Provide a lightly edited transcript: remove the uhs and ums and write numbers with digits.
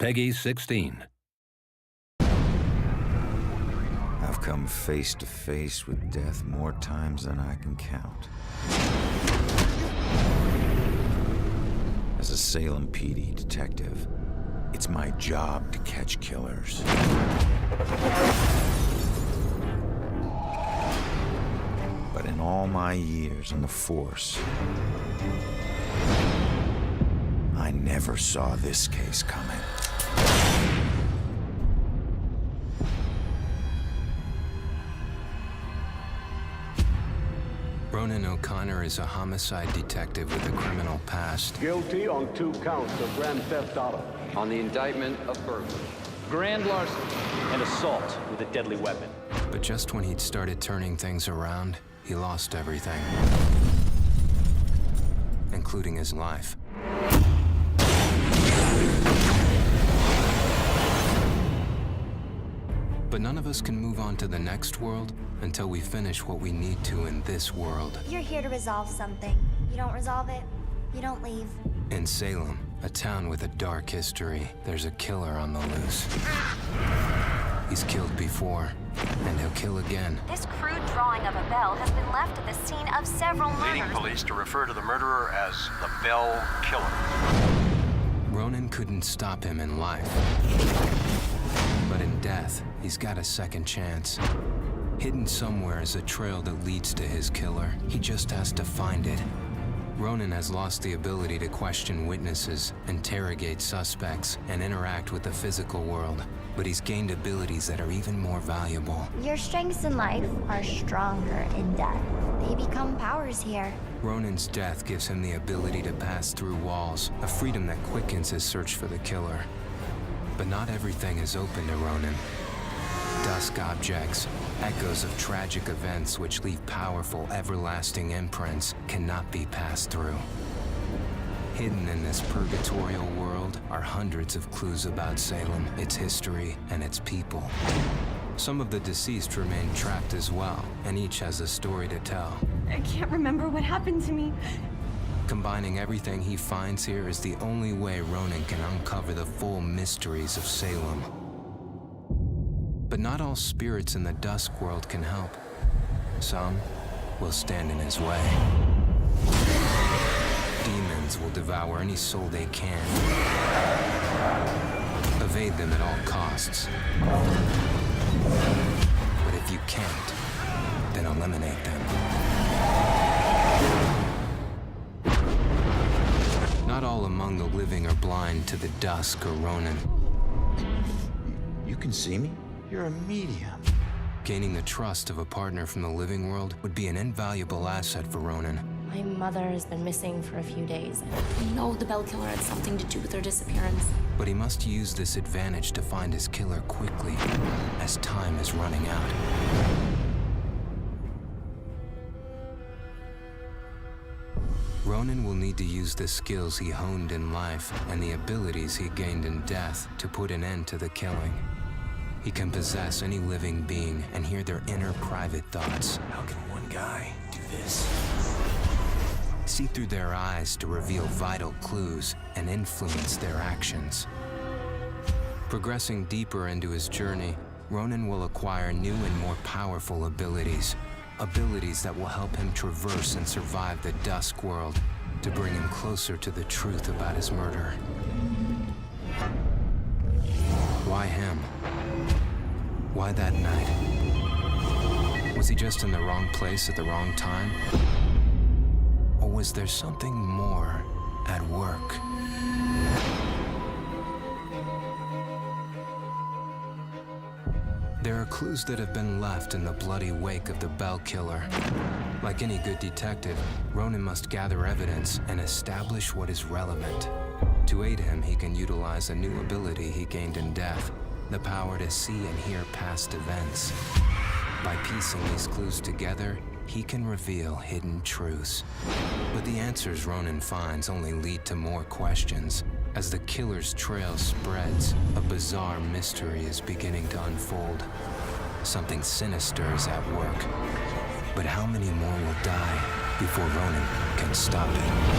Peggy 16. I've come face to face with death more times than I can count. As a Salem PD detective, it's my job to catch killers. But in all my years on the force, I never saw this case coming. Ronan O'Connor is a homicide detective with a criminal past. Guilty on 2 counts of grand theft auto. On the indictment of burglary. Grand larceny and assault with a deadly weapon. But just when he'd started turning things around, he lost everything, including his life. But none of us can move on to the next world until we finish what we need to in this world. You're here to resolve something. You don't resolve it, you don't leave. In Salem, a town with a dark history, there's a killer on the loose. He's killed before, and he'll kill again. This crude drawing of a bell has been left at the scene of several murders. Leading police to refer to the murderer as the Bell Killer. Ronan couldn't stop him in life. But in death, he's got a second chance. Hidden somewhere is a trail that leads to his killer. He just has to find it. Ronan has lost the ability to question witnesses, interrogate suspects, and interact with the physical world. But he's gained abilities that are even more valuable. Your strengths in life are stronger in death. They become powers here. Ronan's death gives him the ability to pass through walls, a freedom that quickens his search for the killer. But not everything is open to Ronan. Dusk objects, echoes of tragic events which leave powerful, everlasting imprints, cannot be passed through. Hidden in this purgatorial world are hundreds of clues about Salem, its history, and its people. Some of the deceased remain trapped as well, and each has a story to tell. I can't remember what happened to me. Combining everything he finds here is the only way Ronan can uncover the full mysteries of Salem. But not all spirits in the dusk world can help. Some will stand in his way. Demons will devour any soul they can. Evade them at all costs. But if you can't, then eliminate them. Not all among the living are blind to the dusk or Ronan. You can see me? You're a medium. Gaining the trust of a partner from the living world would be an invaluable asset for Ronan. My mother has been missing for a few days. I know the Bell Killer had something to do with her disappearance. But he must use this advantage to find his killer quickly, as time is running out. Ronan will need to use the skills he honed in life and the abilities he gained in death to put an end to the killing. He can possess any living being and hear their inner private thoughts. How can one guy do this? See through their eyes to reveal vital clues and influence their actions. Progressing deeper into his journey, Ronan will acquire new and more powerful abilities. Abilities that will help him traverse and survive the dusk world to bring him closer to the truth about his murder. Why him? Why that night? Was he just in the wrong place at the wrong time? Or was there something more at work? There are clues that have been left in the bloody wake of the Bell Killer. Like any good detective, Ronan must gather evidence and establish what is relevant. To aid him, he can utilize a new ability he gained in death, the power to see and hear past events. By piecing these clues together, he can reveal hidden truths. But the answers Ronan finds only lead to more questions. As the killer's trail spreads, a bizarre mystery is beginning to unfold. Something sinister is at work. But how many more will die before Ronan can stop it?